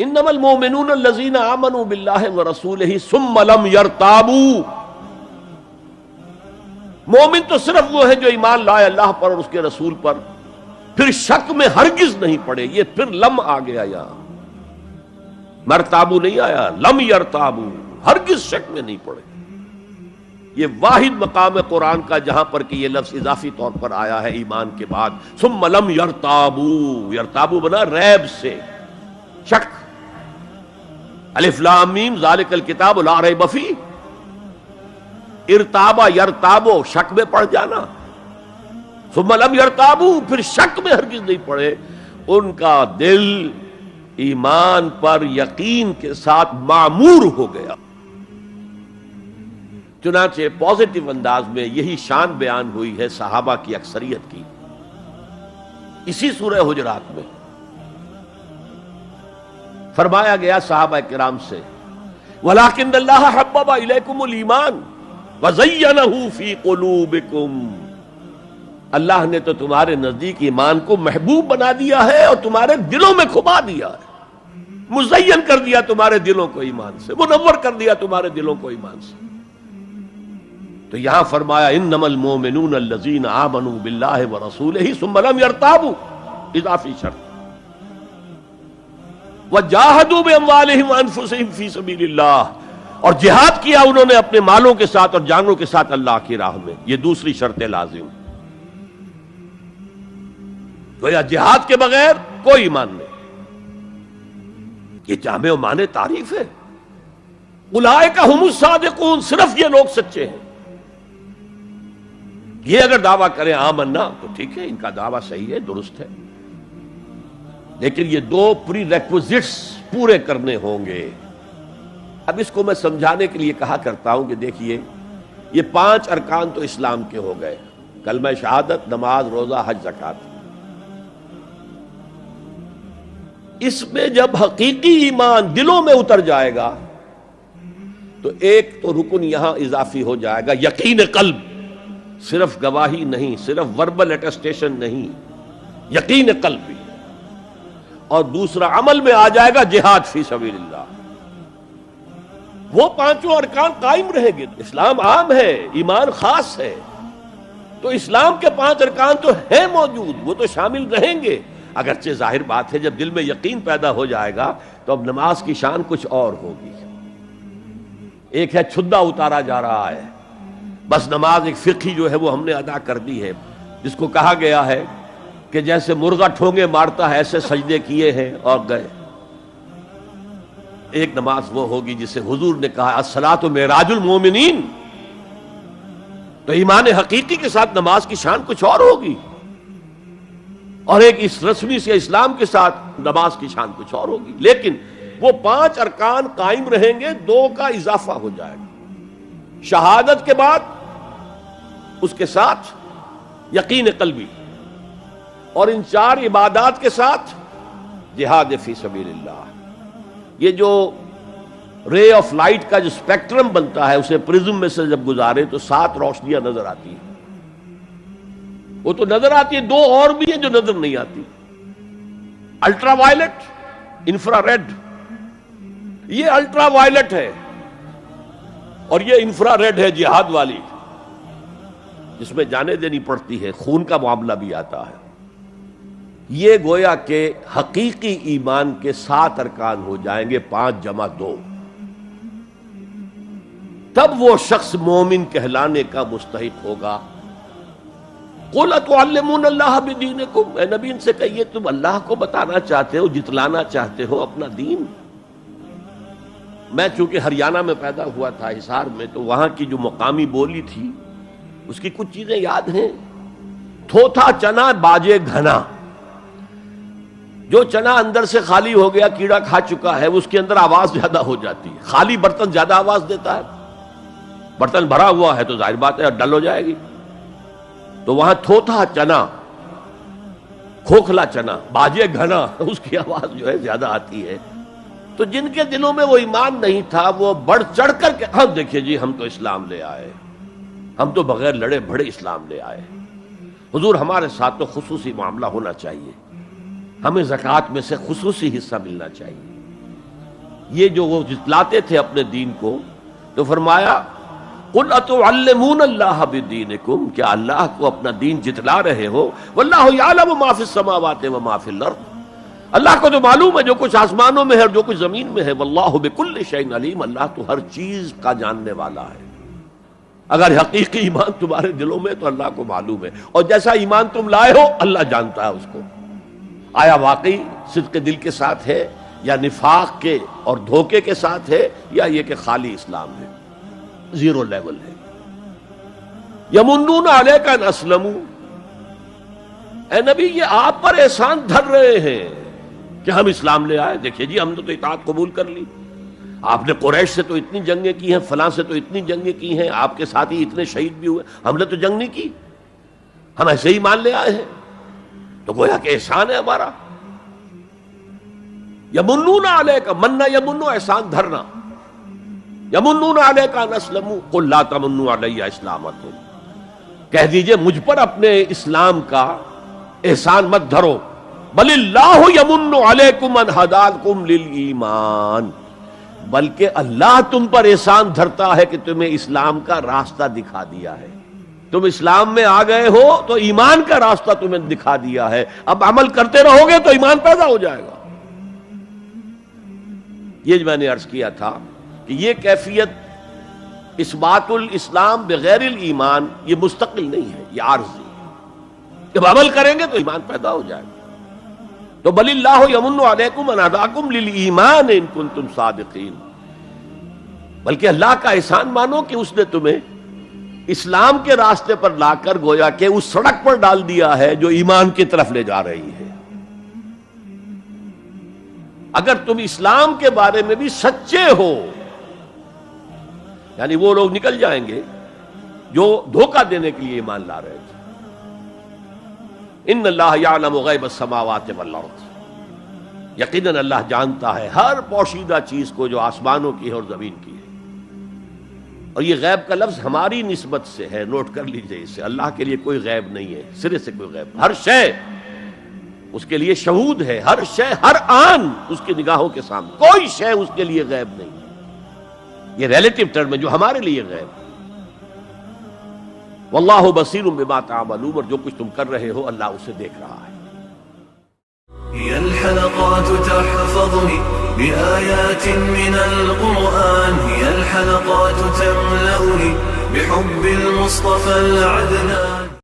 انما المؤمنون الذین آمنوا باللہ ورسولہ ثم لم یرتابوا، مومن تو صرف وہ ہے جو ایمان لائے اللہ پر اور اس کے رسول پر، پھر شک میں ہرگز نہیں پڑے. یہ پھر لم آ گیا، یہاں مرتابو نہیں آیا، لم یرتابو، ہرگز شک میں نہیں پڑے. یہ واحد مقام ہے قرآن کا جہاں پر کہ یہ لفظ اضافی طور پر آیا ہے ایمان کے بعد. ثم لم یرتابو، یرتابو بنا ریب سے، شک. الف لام میم ذالک الکتاب لا ریب فیہ، ارتابا یرتابو، شک میں پڑ جانا. ثم لم یرتابو، پھر شک میں ہرگز نہیں پڑے. ان کا دل ایمان پر یقین کے ساتھ معمور ہو گیا. چنانچہ پازیٹو انداز میں یہی شان بیان ہوئی ہے صحابہ کی اکثریت کی اسی سورہ حجرات میں. فرمایا گیا صحابہ کرام سے وَلَٰكِنَّ اللَّهَ حَبَّبَ إِلَيْكُمُ الْإِيمَانَ وَزَيَّنَهُ فِي قُلُوبِكُمْ، اللہ نے تو تمہارے نزدیک ایمان کو محبوب بنا دیا ہے اور تمہارے دلوں میں کھبا دیا ہے، مزین کر دیا تمہارے دلوں کو ایمان سے، منور کر دیا تمہارے دلوں کو ایمان سے. تو یہاں فرمایا انما المؤمنون الذین آمنوا باللہ ورسولہ ثم لم یرتابوا، اضافی شرط. وجاہدوا باموالہم وانفسہم فی سبیل اللہ، اور جہاد کیا انہوں نے اپنے مالوں کے ساتھ اور جانوں کے ساتھ اللہ کی راہ میں. یہ دوسری شرط لازم. تو یا جہاد کے بغیر کوئی ایمان نہیں. یہ جامع و معنی تعریف ہے. اولئک ھم الصادقون، صرف یہ لوگ سچے ہیں. یہ اگر دعویٰ کریں آمنا تو ٹھیک ہے، ان کا دعویٰ صحیح ہے، درست ہے، لیکن یہ دو پری ریکوزٹس پورے کرنے ہوں گے. اب اس کو میں سمجھانے کے لیے کہا کرتا ہوں کہ دیکھیے یہ 5 ارکان تو اسلام کے ہو گئے، کلمہ شہادت، نماز، روزہ، حج، زکوٰۃ. اس میں جب حقیقی ایمان دلوں میں اتر جائے گا تو ایک تو رکن یہاں اضافی ہو جائے گا، یقین قلب. صرف گواہی نہیں، صرف وربل اٹیسٹیشن نہیں، یقین قلب بھی. اور دوسرا عمل میں آ جائے گا جہاد فی سبیل اللہ. وہ 5 ارکان قائم رہیں گے. اسلام عام ہے، ایمان خاص ہے، تو اسلام کے 5 ارکان تو ہیں موجود، وہ تو شامل رہیں گے. اگرچہ ظاہر بات ہے جب دل میں یقین پیدا ہو جائے گا تو اب نماز کی شان کچھ اور ہوگی. ایک ہے چھدا اتارا جا رہا ہے، بس نماز ایک فقہی جو ہے وہ ہم نے ادا کر دی ہے، جس کو کہا گیا ہے کہ جیسے مرغا ٹھونگے مارتا ہے ایسے سجدے کیے ہیں اور گئے. ایک نماز وہ ہوگی جسے حضور نے کہا الصلاۃ معراج المومنین. تو ایمان حقیقی کے ساتھ نماز کی شان کچھ اور ہوگی، اور ایک اس رسمی سے اسلام کے ساتھ نماز کی شان کچھ اور ہوگی. لیکن وہ 5 ارکان قائم رہیں گے، 2 کا اضافہ ہو جائے گا. شہادت کے بعد اس کے ساتھ یقین قلبی، اور ان 4 عبادات کے ساتھ جہاد فی سبیل اللہ. یہ جو رے آف لائٹ کا جو اسپیکٹرم بنتا ہے اسے پرزم میں سے جب گزارے تو 7 روشنیاں نظر آتی ہیں. وہ تو نظر آتی ہے، 2 اور بھی ہیں جو نظر نہیں آتی. Ultra violet, infra red. یہ الٹرا وائلٹ ہے اور یہ انفرا ریڈ ہے جہاد والی، جس میں جانیں دینی پڑتی ہے، خون کا معاملہ بھی آتا ہے. یہ گویا کہ حقیقی ایمان کے 7 ارکان ہو جائیں گے، 5 جمع 2. تب وہ شخص مومن کہلانے کا مستحق ہوگا. قُلْ أَتُعَلِّمُونَ اللَّهَ بِدِينِكُمْ، اے نبی ان سے کہیے تم اللہ کو بتانا چاہتے ہو، جتلانا چاہتے ہو اپنا دین. میں چونکہ ہریانہ میں پیدا ہوا تھا، حصار میں، تو وہاں کی جو مقامی بولی تھی اس کی کچھ چیزیں یاد ہیں. تھوتھا چنا باجے گھنا. جو چنا اندر سے خالی ہو گیا، کیڑا کھا چکا ہے، اس کے اندر آواز زیادہ ہو جاتی ہے. خالی برتن زیادہ آواز دیتا ہے، برتن بھرا ہوا ہے تو ظاہر بات ہے ڈل ہو جائے گی. تو وہاں تھوتھا چنا، کھوکھلا چنا، باجے گھنا، اس کی آواز جو ہے زیادہ آتی ہے. تو جن کے دلوں میں وہ ایمان نہیں تھا وہ بڑھ چڑھ کر کے ہم دیکھیے جی ہم تو اسلام لے آئے، ہم تو بغیر لڑے بھڑے اسلام لے آئے. حضور ہمارے ساتھ تو خصوصی معاملہ ہونا چاہیے، ہمیں زکوٰۃ میں سے خصوصی حصہ ملنا چاہیے. یہ جو وہ جتلاتے تھے اپنے دین کو، تو فرمایا قل اتعلمون اللہ بدینکم، کیا اللہ کو اپنا دین جتلا رہے ہو؟ واللہ یعلم ما فی السماوات و ما فی الارض، اللہ کو تو معلوم ہے جو کچھ آسمانوں میں ہے اور جو کچھ زمین میں ہے۔ واللہ بکل شیء علیم، اللہ تو ہر چیز کا جاننے والا ہے۔ اگر حقیقی ایمان تمہارے دلوں میں تو اللہ کو معلوم ہے، اور جیسا ایمان تم لائے ہو اللہ جانتا ہے اس کو، آیا واقعی صدق دل کے ساتھ ہے یا نفاق کے اور دھوکے کے ساتھ ہے، یا یہ کہ خالی اسلام ہے، زیرو لیول ہے۔ یمنون علیک ان اسلموا، اے نبی یہ آپ پر احسان دھر رہے ہیں کہ ہم اسلام لے آئے، دیکھیے جی ہم نے تو اطاعت قبول کر لی، آپ نے قریش سے تو اتنی جنگیں کی ہیں، فلاں سے تو اتنی جنگیں کی ہیں، آپ کے ساتھی اتنے شہید بھی ہوئے، ہم نے تو جنگ نہیں کی، ہم ایسے ہی مان لے آئے ہیں، تو گویا کہ احسان ہے ہمارا۔ یمنون علیک، مننا یمنو احسان دھرنا، یمنون علیک ان اسلموا قل لا تمنوا علی اسلامکم، کہہ دیجئے مجھ پر اپنے اسلام کا احسان مت دھرو، بل اللہ یمن علیکم ان ہداکم للایمان، بلکہ اللہ تم پر احسان دھرتا ہے کہ تمہیں اسلام کا راستہ دکھا دیا ہے، تم اسلام میں آ گئے ہو تو ایمان کا راستہ تمہیں دکھا دیا ہے، اب عمل کرتے رہو گے تو ایمان پیدا ہو جائے گا۔ یہ میں نے عرض کیا تھا کہ یہ کیفیت اثبات الاسلام بغیر الایمان یہ مستقل نہیں ہے، یہ عارضی ہے، جب عمل کریں گے تو ایمان پیدا ہو جائے گا۔ تو بل اللہ یمن علیکم ان ہداکم للایمان ان کنتم صادقین، بلکہ اللہ کا احسان مانو کہ اس نے تمہیں اسلام کے راستے پر لا کر گویا کہ اس سڑک پر ڈال دیا ہے جو ایمان کی طرف لے جا رہی ہے۔ اگر تم اسلام کے بارے میں بھی سچے ہو، یعنی وہ لوگ نکل جائیں گے جو دھوکہ دینے کے لیے ایمان لا رہے تھے۔ ان اللہ یعلم غیب السماوات والارض، یقیناً اللہ جانتا ہے ہر پوشیدہ چیز کو جو آسمانوں کی ہے اور زمین کی ہے۔ اور یہ غیب کا لفظ ہماری نسبت سے ہے، نوٹ کر لیجئے اسے، اللہ کے لیے کوئی غیب نہیں ہے، سرے سے کوئی غیب، ہر شے اس کے لیے شہود ہے، ہر شے ہر آن اس کی نگاہوں کے سامنے، کوئی شے اس کے لیے غیب نہیں، یہ ریلیٹو ٹرم ہے جو ہمارے لیے غیب ہے۔ واللہ بصیر بما تعملون، اور جو کچھ تم کر رہے ہو اللہ اسے دیکھ رہا ہے۔ هي الحلقات تحفظني بآيات من القرآن، هي الحلقات تملأني بحب المصطفى العدنان.